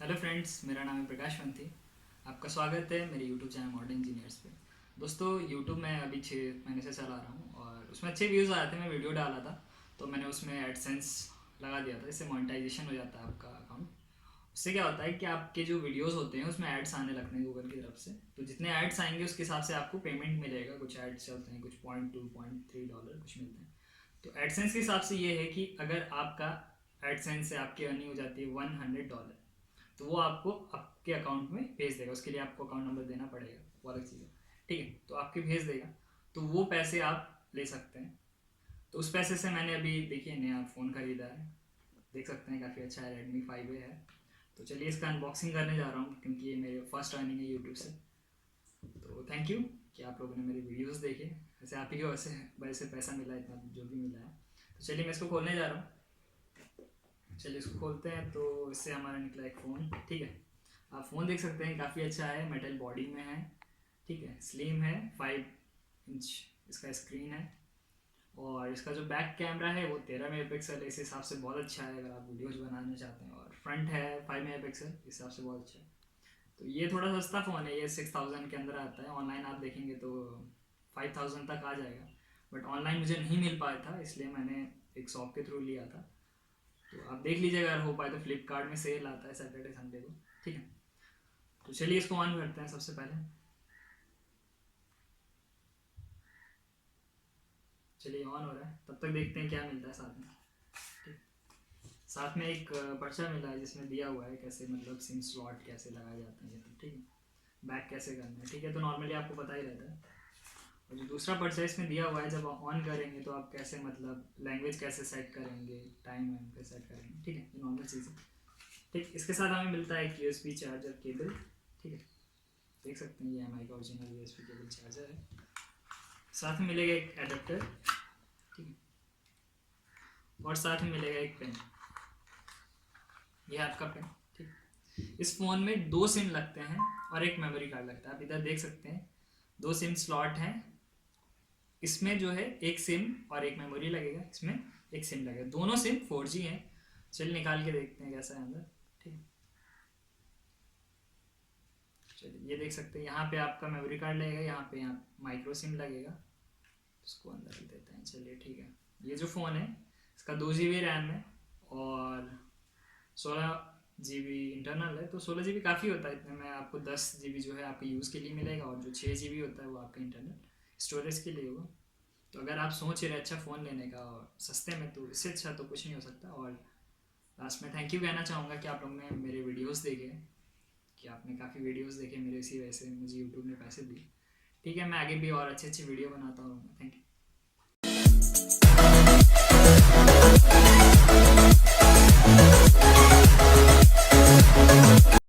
Hello friends, मेरा नाम है प्रकाश वंती। आपका स्वागत है मेरे यूट्यूब चैनल मॉडर्न इंजीनियर्स पे। दोस्तों, यूट्यूब में अभी 6 महीने से चला रहा हूँ और उसमें अच्छे व्यूज़ आए थे। मैं वीडियो डाला था तो मैंने उसमें एडसेंस लगा दिया था। इससे मोनेटाइजेशन हो जाता है आपका अकाउंट। उससे क्या होता है कि आपके जो वीडियोस होते हैं उसमें एड्स आने लगते हैं गूगल की तरफ से। तो जितने एड्स आएंगे उसके हिसाब से आपको पेमेंट मिलेगा। कुछ एड्स चलते हैं, कुछ $0.2 $0.3 कुछ मिलते हैं। तो एडसेंस के हिसाब से ये है कि अगर आपका एडसेंस से आपकी अर्निंग हो जाती है $100, तो वो आपको आपके अकाउंट में भेज देगा। उसके लिए आपको अकाउंट नंबर देना पड़ेगा, वो अलग चीज़ है। ठीक है, तो आपके भेज देगा। तो वो पैसे आप ले सकते हैं। तो उस पैसे से मैंने अभी देखिए नया फ़ोन ख़रीदा है। देख सकते हैं काफ़ी अच्छा है, Redmi 5A है। तो चलिए इसका अनबॉक्सिंग करने जा रहा हूँ क्योंकि ये मेरे फर्स्ट अर्निंग है यूट्यूब से। तो थैंक यू कि आप लोगों ने मेरे वीडियोस देखे। वैसे आप ही की वजह से पैसा मिला, इतना जो भी मिला है। तो चलिए मैं इसको खोलने जा रहा हूँ। चलिए इसको खोलते हैं। तो इससे हमारा निकला एक फ़ोन। ठीक है, आप फ़ोन देख सकते हैं, काफ़ी अच्छा है, मेटल बॉडी में है। ठीक है, स्लिम है, 5 इंच इसका स्क्रीन है। और इसका जो बैक कैमरा है वो 13 मेगापिक्सल है। इस हिसाब से बहुत अच्छा है अगर आप वीडियोज़ बनाना चाहते हैं। और फ्रंट है 5 मेगापिक्सल, इस हिसाब से बहुत अच्छा है। तो ये थोड़ा सस्ता फ़ोन है, ये 6,000 के अंदर आता है। ऑनलाइन आप देखेंगे तो 5,000 तक आ जाएगा। बट ऑनलाइन मुझे नहीं मिल पाया था, इसलिए मैंने एक शॉप के थ्रू लिया था। तो आप देख लीजिएगा अगर हो पाए तो। फ्लिपकार्ट में सेल आता है सैटरडे संडे को। ठीक है, तो चलिए इसको ऑन करते हैं सबसे पहले। चलिए ऑन हो रहा है, तब तक देखते हैं क्या मिलता है साथ में। ठीक, साथ में एक पर्चा मिला है जिसमें दिया हुआ है कैसे, मतलब सिम स्लॉट कैसे लगाए जाते हैं ये सब। ठीक है, बैक कैसे करना है। ठीक है, तो नॉर्मली आपको पता ही रहता है। और जो दूसरा पर्चा इसमें दिया हुआ है, जब आप ऑन करेंगे तो आप कैसे, मतलब लैंग्वेज कैसे सेट करेंगे, टाइम वाइम कैसे सेट करेंगे। ठीक है, ये नॉर्मल चीज़ है। ठीक, इसके साथ हमें मिलता है एक USB चार्जर केबल। ठीक है, देख सकते हैं ये MI का ओरिजिनल USB केबल चार्जर है। साथ में मिलेगा एक एडेप्टर। ठीक है, और साथ में मिलेगा एक पेन। ये है आपका पेन। ठीक, इस फ़ोन में 2 सिम लगते हैं और एक मेमोरी कार्ड लगता है। आप इधर देख सकते हैं 2 सिम स्लॉट हैं। इसमें जो है एक सिम और एक मेमोरी लगेगा, इसमें एक सिम लगेगा। दोनों सिम 4G हैं। चलिए निकाल के देखते हैं कैसा है अंदर। ठीक है, चलिए ये देख सकते हैं यहाँ पे आपका मेमोरी कार्ड लगेगा, यहाँ पे यहाँ माइक्रो सिम लगेगा। इसको अंदर रख देते हैं। चलिए ठीक है, ये जो फ़ोन है इसका 2 GB रैम है और 16 GB इंटरनल है। तो 16 GB काफ़ी होता है, इतने में आपको 10 GB जो है आपके यूज़ के लिए मिलेगा और जो 6 GB होता है वो आपका इंटरनल स्टोरेज के लिए होगा। तो अगर आप सोच रहे अच्छा फ़ोन लेने का और सस्ते में, तो इससे अच्छा तो कुछ नहीं हो सकता। और लास्ट में थैंक यू कहना चाहूँगा कि आप लोग ने मेरे वीडियोस देखे, कि आपने काफ़ी वीडियोस देखे मेरे, इसी वजह से मुझे यूट्यूब ने पैसे दिए। ठीक है, मैं आगे भी और अच्छे अच्छे वीडियो बनाता हूँ। Thank you.